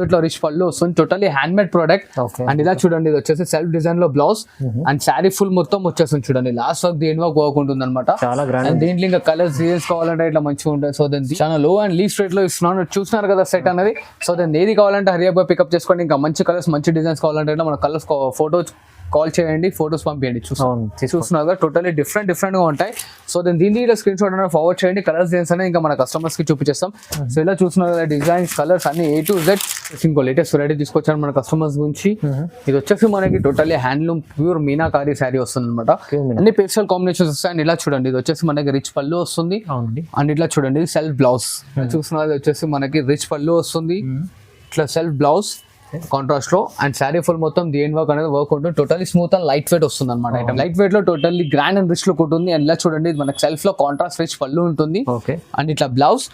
ఇట్లా రిచ్ పళ్ళు వస్తుంది, totally hand made product. And ఇలా చూడండి, ఇది వచ్చేసి సెల్ఫ్ డిజైన్ లో బ్లౌజ్ అండ్ శారీ ఫుల్ మొత్తం వచ్చేస్తుంది చూడండి. లాస్ట్ వర్క్ దేని వర్క్ వర్క్ ఉంటుంది అనమాట. దీంట్లో ఇంకా కలర్స్ డిజైన్స్ కావాలంటే ఇట్లా మంచిగా ఉంటుంది. సో దాన్ని చాలా లో అండ్ లీస్ట్ రేట్ లో ఇస్తున్నాను, చూస్తున్నారు కదా సెట్ అనేది. సో దాన్ని ఏది కావాలంటే హరియా పికప్ చేసుకోండి. ఇంకా మంచి కలర్స్ మంచి డిజైన్స్ కావాలంటే మన కలర్స్ ఫోటోస్ కాల్ చేయండి, ఫోటోస్ పంపించండి. చూస్తున్నారు టోటల్లీ డిఫరెంట్ గా ఉంటాయి. సో దీన్ని ఇలా స్క్రీన్ షాట్ అనేది ఫార్వర్డ్ చేయండి. కలర్స్ డిజైన్స్ అనేది ఇంకా మన కస్టమర్స్ కి చూపించేస్తాం. సో ఇలా చూస్తున్నారు కదా, డిజైన్స్ కలర్స్ అన్ని A to Z. ఇంకో లేటెస్ట్ వెరైటీ తీసుకొచ్చాను మన కస్టమర్స్ గురించి. ఇది వచ్చేసి మనకి totally handloom pure meenakari sari వస్తుంది అనమాట. అన్ని పేస్టల్ కాంబినేషన్స్ వస్తాయి. అండ్ ఇలా చూడండి, ఇది వచ్చేసి మనకి రిచ్ పళ్ళు వస్తుంది. అండ్ ఇట్లా చూడండి, ఇది సెల్ఫ్ బ్లౌజ్. చూస్తున్నారు, ఇది వచ్చేసి మనకి రిచ్ పళ్ళు వస్తుంది, ఇట్లా సెల్ఫ్ బ్లౌజ్ కాంట్రాస్ట్ లో. అండ్ శారీ ఫుల్ మొత్తం దేని వర్క్ అనేది వర్క్ ఉంటుంది. Totally smooth and light weight వస్తుంది అనమాట. ఐటమ్ లైట్ వెయిట్ లో totally grand and rich look ఉంటుంది. అండ్ ఇలా చూడండి, మనకి సెల్ఫ్ లో కాంట్రాస్ట్ రిచ్ పళ్ళు ఉంటుంది. అండ్ ఇట్లా బ్లౌజ్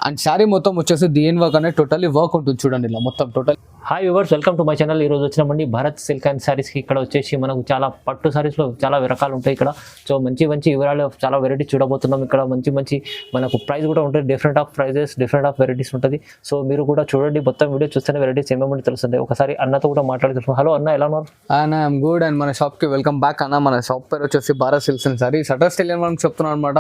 అండ్ శారీ మొత్తం వచ్చేసి దేని వర్క్ అనేది టోటల్లీ వర్క్ ఉంటుంది చూడండి. ఇలా మొత్తం total. Hi viewers, welcome to my channel. ఈరోజు వచ్చినామండి భారత్ సిల్క్ అండ్ సారీస్కి. ఇక్కడ వచ్చేసి మనకు చాలా పట్టు సారీస్లో చాలా రకాలు ఉంటాయి ఇక్కడ. సో మంచి వివరాలు, చాలా వెరైటీ చూడబోతున్నాం ఇక్కడ. మంచి మనకు ప్రైస్ కూడా ఉంటుంది. Different of prices, different of varieties ఉంటుంది. సో మీరు కూడా చూడండి, మొత్తం వీడియో చూస్తేనే వెరైటీస్ ఏమేమి తెలుస్తుంది. ఒకసారి అన్నతో కూడా మాట్లాడుతున్నాం. హలో అన్న, ఎలా ఉన్నారు? I'm good. అండ్ మన షాప్ కి వెల్కమ్ బ్యాక్ అన్న. మన షాప్ పేరు వచ్చేసి Bharat silks and saris. Address తెలియని మనం చెప్తున్నాం అనమాట.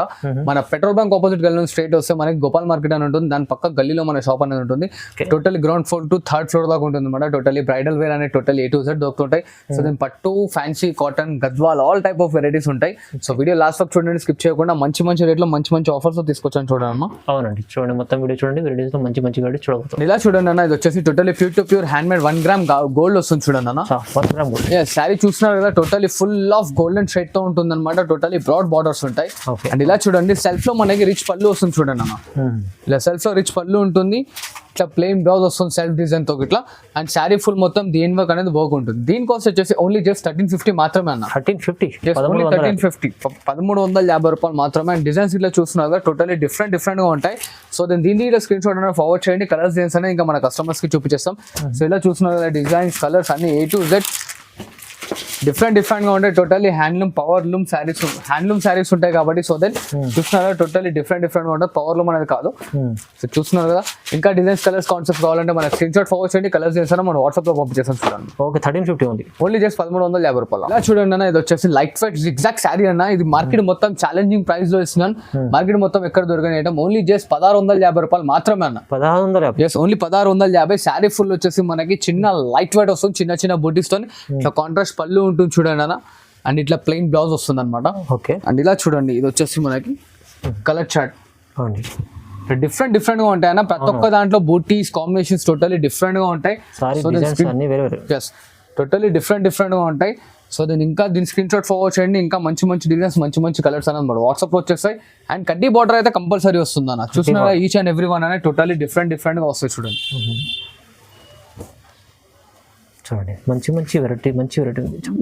మన పెట్రోల్ బంక్ ఆపోజిట్ గల్లీ స్ట్రైట్ వస్తే మనకి గోపాల్ మార్కెట్ అని ఉంటుంది. దాని పక్క గల్లీలో మన షాప్ అనేది ఉంటుంది. Totally ground floor to third floor దాకా ఉంటుంది అనమాట. టోటల్లీ బ్రైడల్ వేర్ అనేది టోటల్లీ A to Z దొరుకుతుంటాయి. సో దీని పట్టు, fancy, cotton, Gadwal all type of varieties ఉంటాయి. సో వీడియో లాస్ట్ వరకు చూడండి, స్కిప్ చేయకుండా. మంచి రేట్లో మంచి ఆఫర్స్ తీసుకొచ్చాను చూడమ్మా. అవునండి, చూడండి మొత్తం వీడియో చూడండి. వెరైటీస్ లో మంచి వెరైటీ చూడబోతుంది. ఇలా చూడండి అన్న, ఇది వచ్చేసి totally pure hand made 1 gram gold వస్తుంది చూడండి అన్న. 1 గ్రామ్ గోల్డ్. శారీ చూస్తున్నారు కదా, totally full of golden thread తో ఉంటుంది అనమాట. టోటల్లీ బ్రాడ్ బార్డర్స్ ఉంటాయి. అండ్ ఇలా చూడండి, సెల్ఫ్ లో మనకి రిచ్ పళ్ళు వస్తుంది చూడండి అన్న. ఇలా సెల్ఫ్ లో రిచ్ పళ్ళు ఉంటుంది, ఇట్లా ప్లెయిన్ బ్లౌజ్ వస్తుంది సెల్ఫ్ డిజైన్ తో ఇట్లా. అండ్ శారీ ఫుల్ మొత్తం దేని వర్క్ అనేది వర్క్ ఉంటుంది. దీని కాస్ట్ వచ్చేసి ఓన్లీ జస్ట్ 1350 మాత్రమే అన్న. 1350 రూపాయలు మాత్రమే. అండ్ డిజైన్స్ ఇట్లా చూస్తున్నారు, టోటల్లీ డిఫరెంట్ గా ఉంటాయి. సో దీన్ని ఇలా స్క్రీన్ షాట్ అనేది ఫార్వర్డ్ చేయండి. కలర్స్ డిజైన్స్ అనేది ఇంకా మన కస్టమర్స్ కి చూపించేస్తాం. సో ఇలా చూస్తున్నారు, డిజైన్స్ కలర్స్ అన్ని A to Z డిఫరెంట్ గా ఉంటాయి. Totally handloom power loom saris ఉంటాయి కాబట్టి. సో దెన్ చూస్తున్నారు, టోటల్లీ డిఫరెంట్ గా ఉంటుంది. పవర్ లూమ్ అనేది కాదు. సో చూస్తున్నారు కదా, ఇంకా డిజైన్స్ కలర్స్ కాన్సెప్ట్ కావాలంటే మన స్క్రీన్ షాట్ ఫార్వర్డ్ చేయండి. కలర్స్ చేస్తాను మనం వాట్సాప్ లో పంపించేస్తాం చూడండి. ఓకే, 1350 ఉంది. ఓన్లీ జస్ట్ 1350 రూపాయలు. ఇలా చూడండి అన్న, ఇది వచ్చేసి లైట్ వెయిట్ జిగ్జాగ్ శారీ అన్న. ఇది మార్కెట్ మొత్తం ఛాలెంజింగ్ ప్రైస్ లో ఇస్తున్నాను. మార్కెట్ మొత్తం ఎక్కడ దొరకని ఐటమ్. ఓన్లీ జస్ట్ 1650 రూపాయలు మాత్రమే అన్న. 1650. ఓన్లీ 1650. శారీ ఫుల్ వచ్చేసి మనకి చిన్న లైట్ వెయిట్ వస్తుంది, చిన్న బూటీస్ తో. ఇట్లా కాంట్రాస్ట్ పళ్ళు ఉంటుంది చూడండి అన్న. అండ్ ఇట్లా ప్లెయిన్ బ్లౌజ్ వస్తుంది అనమాట. ఓకే. అండ్ ఇలా చూడండి, ఇది వచ్చేసి మనకి కలర్ చార్ట్. డిఫరెంట్ గా ఉంటాయి అన్న. ప్రతి ఒక్క దాంట్లో బూటీస్ కాంబినేషన్స్ టోటల్లీ డిఫరెంట్ గా ఉంటాయి. టోటల్లీ డిఫరెంట్ గా ఉంటాయి. సో దీని స్క్రీన్ షాట్ ఫార్వర్డ్ చేయండి. ఇంకా మంచి డిజైన్స్, మంచి కలర్స్ అనేది మన వాట్సాప్ లో వచ్చేస్తాయి. అండ్ కడ్డీ బార్డర్ అయితే కంపల్సరీ వస్తుంది అన్న. చూస్తున్నారా, ఈచ్ అండ్ ఎవ్రీ వన్ అనేది టోటల్లీ డిఫరెంట్ గా వస్తాయి చూడండి. చూడండి, మంచి వెరైటీ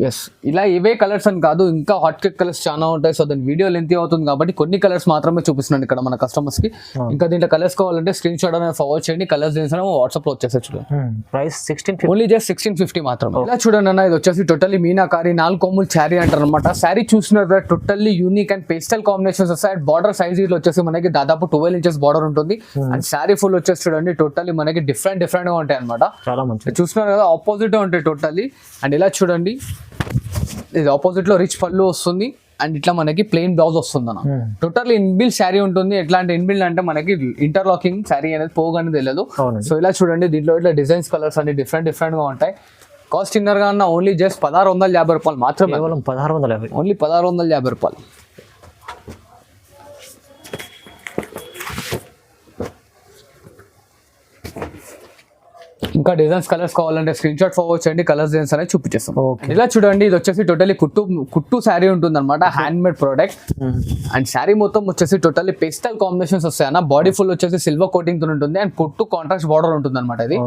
ఎస్. ఇలా ఇవే కలర్స్ అని కాదు, ఇంకా హాట్ కేక్ కలర్స్ చాలా ఉంటాయి. సో దాని వీడియో లెంత్ అవుతుంది కాబట్టి కొన్ని కలర్స్ మాత్రమే చూపిస్తున్నాను ఇక్కడ మన కస్టమర్స్ కి. ఇంకా దీంట్లో కలర్స్ కావాలంటే స్క్రీన్ షాట్ అనేది ఫార్వర్డ్ చేయండి. కలర్స్ వాట్సాప్ లో వచ్చేసి చూడండి. ప్రైస్ 1650. ఓన్లీ జస్ట్ 1650 మాత్రమే. ఇలా చూడండి అన్న, ఇది వచ్చేసి టోటల్లీ మీనాకారి 4 కొమ్ములు శారీ అంటారు అనమాట. శారీ చూసినారు, totally unique and pastel combinations వస్తాయి. బార్డర్ సైజ్ వచ్చేసి మనకి దాదాపు 12 ఇంచెస్ బార్డర్ ఉంటుంది. అండ్ శారీ ఫుల్ వచ్చేసి చూడండి, టోటల్లీ మనకి డిఫరెంట్ గా ఉంటాయి అనమాట. చాలా మంచి చూస్తున్నారు కదా, ఆపోజిట్ ఉంటాయి టోటల్లీ. అండ్ ఇలా చూడండి, ఇది ఆపోజిట్ లో రిచ్ పళ్ళు వస్తుంది. అండ్ ఇట్లా మనకి ప్లెయిన్ బ్లౌజ్ వస్తుంది అన్న. టోటల్ ఇన్బిల్డ్ శారీ ఉంటుంది. ఎట్లా అంటే ఇన్బిల్డ్ అంటే మనకి ఇంటర్లాకింగ్ శారీ అనేది పోగానే తెలియదు. సో ఇలా చూడండి, దీంట్లో ఇట్లా డిజైన్స్ కలర్స్ అన్ని డిఫరెంట్ గా ఉంటాయి. కాస్ట్ ఇన్నర్ గా అన్న ఓన్లీ జస్ట్ 1650 రూపాయలు మాత్రమే. కేవలం 1650. ఓన్లీ 1650 రూపాయలు. ఇంకా డిజైన్స్ కలర్స్ కావాలంటే స్క్రీన్ షాట్ ఫార్వర్డ్ చేయండి. కలర్స్ డిజైన్స్ అనేది చూపించేస్తాం. ఇలా చూడండి, ఇది వచ్చేసి టోటల్లీ కుట్టు శారీ ఉంటుంది అనమాట. Hand made product. And sari మొత్తం వచ్చేసి టోటల్లీ పేస్టల్ కాంబినేషన్స్ వస్తాయి అన్న. బాడీ ఫుల్ వచ్చేసి సిల్వర్ కోటింగ్ తో ఉంటుంది. అండ్ కుట్టు కాంట్రాస్ట్ బార్డర్ ఉంటుంది అనమాట. ఇది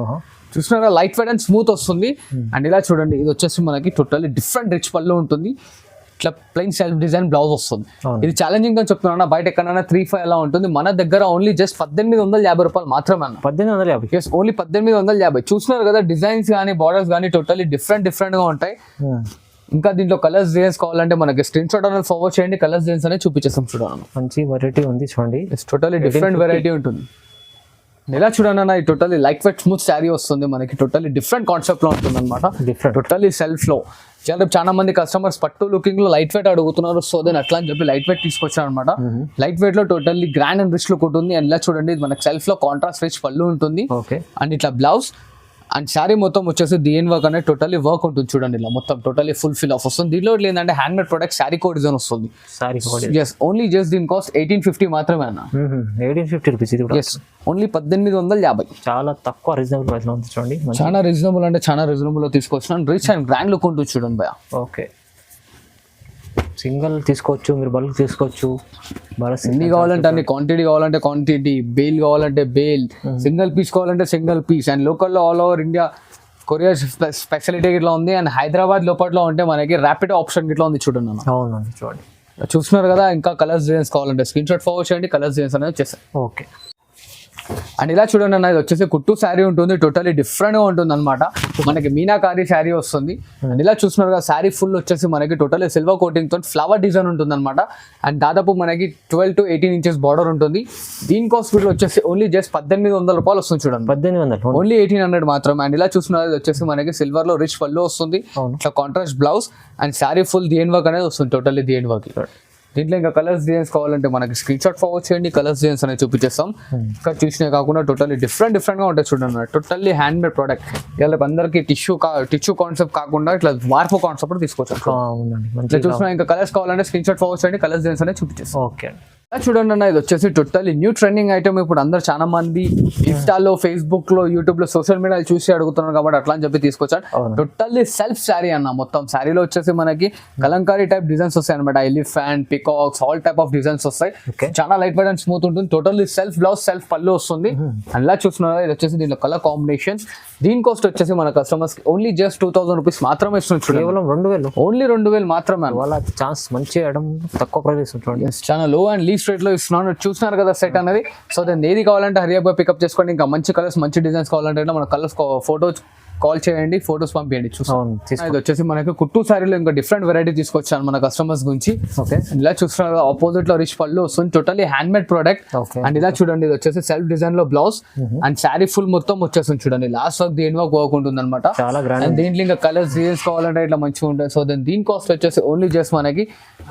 చూస్తున్నారా, లైట్ వెయిట్ అండ్ స్మూత్ వస్తుంది. అండ్ ఇలా చూడండి, ఇది వచ్చేసి మనకి టోటల్లీ డిఫరెంట్ రిచ్ పళ్ళు ఉంటుంది. ఇట్లా ప్లెయిన్ సెల్ఫ్ డిజైన్ బ్లౌజ్ వస్తుంది. ఇది ఛాలెంజింగ్ గా చెప్తున్నా, బయట ఎక్కడైనా 3-5 అలా ఉంటుంది. మన దగ్గర ఓన్లీ జస్ట్ 1850 రూపాయలు మాత్రమే అన్న. 1850. ఓన్లీ 1850. చూస్తున్నారు కదా, డిజైన్స్ కానీ బార్డర్స్ కానీ టోటల్లీ డిఫరెంట్ గా ఉంటాయి. ఇంకా దీంట్లో కలర్స్ డిజైన్స్ కావాలంటే మనకి స్క్రీన్ షాట్ అనేది ఫార్వర్డ్ చేయండి. కలర్స్ డిజైన్స్ అనేది చూపించేస్తాం చూడండి. మంచి వెరైటీ ఉంది చూడండి. టోటల్లీ డిఫరెంట్ వెరైటీ ఉంటుంది. ఇలా చూడండి అన్న, ఈ totally light weight smooth sari వస్తుంది మనకి. టోటల్లీ డిఫరెంట్ కాన్సెప్ట్ లో ఉంటుంది అనమాట. టోటల్లీ సెల్ఫ్ లో చాలా మంది కస్టమర్స్ పట్టు లుకింగ్ లో లైట్ వెయిట్ అడుగుతున్నారు. సో దెన్ అట్లా అని చెప్పి లైట్ వెయిట్ తీసుకొచ్చాను అనమాట. లైట్ వెయిట్ లో totally grand and rich look ఉంటుంది. అండ్ ఇలా చూడండి, మనకి సెల్ఫ్ లో కాంట్రాస్ట్ రిచ్ పళ్ళు ఉంటుంది. అండ్ ఇట్లా బ్లౌజ్ అండ్ శారీ మొత్తం వచ్చేసి డిఎన్ వర్క్ అనేది టోటల్లీ వర్క్ ఉంటుంది చూడండి. ఇలా మొత్తం టోటల్లీ ఫుల్ ఫిల్ ఆఫ్ వస్తుంది. దీనిలో ఏంటంటే hand made product sari code design వస్తుంది. జస్ట్ ఓన్లీ జస్ట్ దీని కాస్ట్ 1850 మాత్రమే అన్న. 1850 రూపీస్. ఇది కూడా ఓన్లీ 1850. చాలా తక్కువ రీజనబుల్ ప్రైస్ లో ఉంది చూడండి. చాలా రీజనబుల్ అంటే చాలా రీజనబుల్ లో తీసుకొచ్చినాను. రిచ్ అండ్ గ్రాండ్ లుక్ ఉంటుంది చూడండి భయ. ఓకే, సింగిల్ తీసుకోవచ్చు, మీరు బల్క్ తీసుకోవచ్చు. ఎన్ని కావాలంటే అన్ని, క్వాంటిటీ కావాలంటే క్వాంటిటీ, బేల్ కావాలంటే బేల్, సింగిల్ పీస్ కావాలంటే సింగిల్ పీస్. అండ్ లోకల్లో all over India courier speciality ఇట్లా ఉంది. అండ్ హైదరాబాద్ లోపల ఉంటే మనకి ర్యాపిడ్ ఆప్షన్ ఇట్లా ఉంది చూడండి. అవునండి, చూడండి చూస్తున్నారు కదా. ఇంకా కలర్స్ డిజైన్స్ కావాలంటే స్క్రీన్ షాట్ ఫార్వర్డ్ చేయండి. కలర్స్ డిజైన్స్ అనేది వచ్చేసాయి. ఓకే, అండ్ ఇలా చూడండి అన్న, ఇది వచ్చేసి కుట్టు శారీ ఉంటుంది. టోటలీ డిఫరెంట్ గా ఉంటుంది అనమాట. మనకి మీనాకారి శారీ వస్తుంది. అండ్ ఇలా చూస్తున్నారు కదా, శారీ ఫుల్ వచ్చేసి మనకి టోటలీ సిల్వర్ కోటింగ్ తో ఫ్లవర్ డిజైన్ ఉంటుంది అనమాట. అండ్ దాదాపు మనకి 12 to 18 inches బార్డర్ ఉంటుంది. దీని కాస్ట్ వీళ్ళు వచ్చేసి ఓన్లీ జస్ట్ 1800 రూపాయలు వస్తుంది చూడండి. 1800, ఓన్లీ 1800 మాత్రమే. అండ్ ఇలా చూస్తున్నారు, ఇది వచ్చేసి మనకి సిల్వర్ లో రిచ్ పళ్ళు వస్తుంది. ఇట్లా contrast blouse and sari full DN work అనేది వస్తుంది. Totally DN work. దీంట్లో ఇంకా కలర్స్ డిజైన్స్ కావాలంటే మనకి స్క్రీన్ షాట్ ఫార్వర్డ్ చేయండి. కలర్స్ డిజైన్స్ అనేది చూపించేస్తాం. ఇక్కడ చూసినా కాకుండా టోటల్లీ డిఫరెంట్ గా ఉంటాయి చూడండి. Totally hand made product. ఇలా అందరికి టిష్యూ కాన్సెప్ట్ కాకుండా ఇట్లా మార్పు కాన్సెప్ట్ తీసుకొచ్చాం. చూసినా ఇంకా కలర్స్ కావాలంటే స్క్రీన్ షాట్ ఫార్వర్డ్ చేయండి. కలర్స్ డిజైన్స్ అనేది చూపించేస్తాం. ఓకే, చూడండి అన్న, ఇది వచ్చేసి టోటల్లీ న్యూ ట్రెండింగ్ ఐటమ్. ఇప్పుడు అందరు చాలా మంది ఇన్స్టాలో, ఫేస్బుక్ లో, యూట్యూబ్ లో, సోషల్ మీడియాలో చూసి అడుగుతున్నారు కాబట్టి అట్లా అని చెప్పి తీసుకొచ్చాను. టోటల్లీ సెల్ఫ్ శారీ అన్న. మొత్తం శారీలో వచ్చేసి మనకి కలంకారీ టైప్ డిజైన్స్ వస్తాయి అనమాట. Elephant, peacocks, all type of designs వస్తాయి. చాలా లైట్ వెయిట్ అండ్ స్మూత్ ఉంటుంది. టోటల్లీ సెల్ఫ్ బ్లౌజ్, సెల్ఫ్ పళ్ళు వస్తుంది. అలా చూస్తున్నారు, ఇది వచ్చేసి దీనిలో కలర్ కాంబినేషన్స్. దీని కాస్ట్ వచ్చేసి మన కస్టమర్స్ కి ఓన్లీ జస్ట్ 2000 రూపీస్ మాత్రమే ఇస్తుంది. కేవలం 2000, ఓన్లీ 2000 మాత్రమే. వాళ్ళ ఛాన్స్ మంచి ఐటమ్ తక్కువ ప్రైస్ చూడండి. చాలా లో అండ్ లీస్ట్ రేట్ లో ఇస్తున్నాను. చూస్తున్నారు కదా సెట్ అనేది. సో దాన్ని ఏది కావాలంటే హరియా పికప్ చేసుకోండి. ఇంకా మంచి కలర్స్, మంచి డిజైన్స్ కావాలంటే మన కలర్స్ ఫోటోస్ కాల్ చేయండి, ఫోటోస్ పంపించండి. ఇది వచ్చేసి మనకి కుట్టు శారీలో ఇంకా డిఫరెంట్ వెరైటీ తీసుకొచ్చాను మన కస్టమర్స్ గురించి. ఇలా చూస్తున్నారు, ఆపోజిట్ లో రిచ్ పళ్ళు వస్తుంది. Totally hand made product. And ఇలా చూడండి, ఇది వచ్చేసి సెల్ఫ్ డిజైన్ లో బ్లౌజ్ అండ్ శారీ ఫుల్ మొత్తం వచ్చేస్తుంది చూడండి. లాస్ట్ వర్క్ దేని వర్క్ వర్క్ ఉంటుంది అనమాట. దీంట్లో ఇంకా కలర్స్ డిజైన్స్ కావాలంటే ఇట్లా మంచిగా ఉంటాయి. సో దీని కాస్ట్ వచ్చేసి ఓన్లీ జస్ట్ మనకి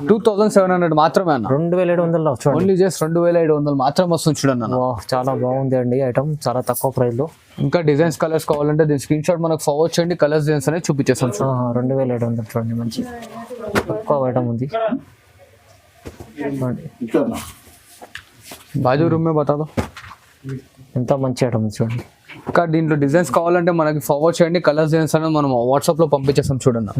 2700 మాత్రమే అన్న. 2700, ఓన్లీ జస్ట్ 2700 మాత్రమే వస్తుంది చూడండి అన్న. చాలా బాగుంది అండి ఐటమ్, చాలా తక్కువ ప్రైస్ లో. ఇంకా డిజైన్స్, కలర్స్ కావాలంటే దీని స్క్రీన్ షాట్ మనకు ఫార్వర్డ్ చేయండి. కలర్స్ డిజైన్స్ అనేది చూపించేస్తాం. 2700 చూడండి, మంచి తక్కువ ఐటమ్ ఉంది. బాజు రూమ్ మే బతా దో, ఎంత మంచి ఐటమ్ ఉంది చూడండి. ఇంకా దీంట్లో డిజైన్స్ కావాలంటే మనకి ఫార్వర్డ్ చేయండి. కలర్స్ డిజైన్స్ అనేది మనం వాట్సాప్ లో పంపించేస్తాం చూడండి.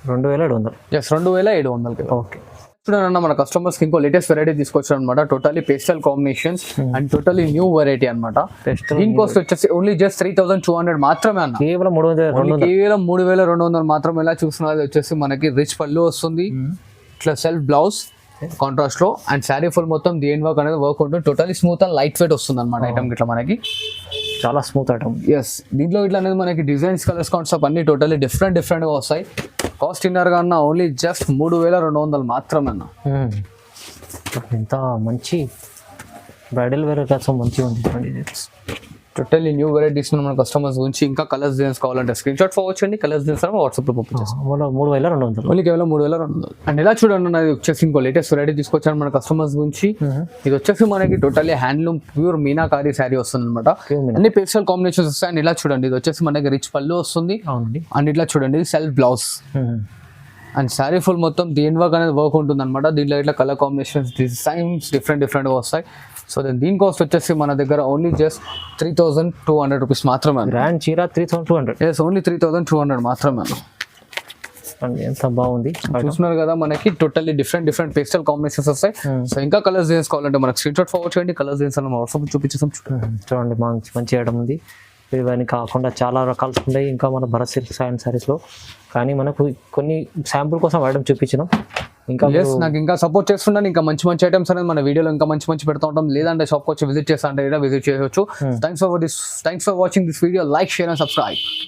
2700. ఎస్, 2700. ఓకే, చూడండి మన కస్టమర్స్ కి ఇంకో లేటెస్ట్ వెరైటీ తీసుకొచ్చారు అనమాట. Totally pastel combinations and totally new variety అనమాట. దీని కాస్ట్ వచ్చేసి ఓన్లీ జస్ట్ 3200 మాత్రమే అన్న. కేవలం 3200 మాత్రమే. ఇలా చూస్తున్నది వచ్చేసి మనకి రిచ్ పళ్ళు వస్తుంది. ఇట్లా సెల్ఫ్ బ్లౌజ్ కాంట్రాస్ట్ లో అండ్ శారీ ఫుల్ మొత్తం డిఎన్ వర్క్ అనేది వర్క్ ఉంటుంది. Totally smooth and light weight వస్తుంది అనమాట ఐటమ్. ఇట్లా మనకి చాలా స్మూత్ ఐటమ్. ఎస్, దీంట్లో ఇట్లా అనేది మనకి డిజైన్స్, కలర్స్, కాన్సెప్ట్ అన్ని టోటలీ డిఫరెంట్ గా వస్తాయి. కాస్ట్ ఇన్నర్ గా అన్న ఓన్లీ జస్ట్ 3200 మాత్రమే అన్న. ఎంత మంచి బ్రైడల్ వేర్ కోసం మంచిగా ఉంది. టోటల్లీ న్యూ వెరైటీస్ మన కస్టమర్స్ గురించి. ఇంకా కలర్స్ డిజైన్స్ కావాలంటే స్క్రీన్ షాట్ ఫార్వర్డ్ చేయండి. కలర్స్ డిజైన్స్ వాట్సాప్ లో పంపించేస్తాం. 3200, ఓన్లీ కేవలం 3200. అండ్ ఇలా చూడండి, అది వచ్చేసి ఇంకో లేటెస్ట్ వెరైటీ తీసుకొచ్చాను మన కస్టమర్స్ గురించి. ఇది వచ్చేసి మనకి totally handloom pure meenakari sari వస్తుంది అనమాట. అన్ని పేస్టల్ కాంబినేషన్స్ వస్తాయి. అండ్ ఇలా చూడండి, ఇది వచ్చేసి మనకి రిచ్ పళ్ళు వస్తుంది. అండ్ ఇట్లా చూడండి, self blouse and sari full మొత్తం దేని వర్క్ అనేది వర్క్ ఉంటుంది అనమాట. దీంట్లో ఇట్లా కలర్ కాంబినేషన్స్, డిజైన్స్ డిఫరెంట్గా వస్తాయి. సో దీని కాస్ట్ వచ్చేసి మన దగ్గర ఓన్లీ జస్ట్ 3200 రూపీస్ మాత్రమే. గ్రాండ్ చీర 3200. ఎస్, ఓన్లీ 3200 మాత్రమే. ఎంత బాగుంది చూస్తున్నారు కదా, మనకి టోటల్లీ డిఫరెంట్ పేస్టల్ కాంబినేషన్స్ వస్తాయి. సో ఇంకా కలర్స్ డిజైన్స్ కావాలంటే మనకి స్క్రీన్ షాట్ ఫార్వర్డ్ చేయండి. కలర్స్ డిజైన్స్ అన్న వాట్సాప్ చూపించేస్తాం. చూడండి, మంచి ఐటమ్ ఉంది. ఇవన్నీ కాకుండా చాలా రకాలు ఉన్నాయి ఇంకా మన భరత్ సిల్క్ అండ్ సారీస్లో. కానీ మనకు కొన్ని శాంపుల్ కోసం ఐటమ్ చూపించినాం. ఇంకా నాకు ఇంకా సపోర్ట్ చేస్తున్నాను. ఇంకా మంచి ఐటమ్స్ అనేది మన వీడియోలో ఇంకా మంచి పెడతా ఉంటాం. లేదంటే షాప్కి వచ్చి విజిట్ చేస్తా అంటే విజిట్ చేయవచ్చు. Thanks for watching this video. Like, share and subscribe.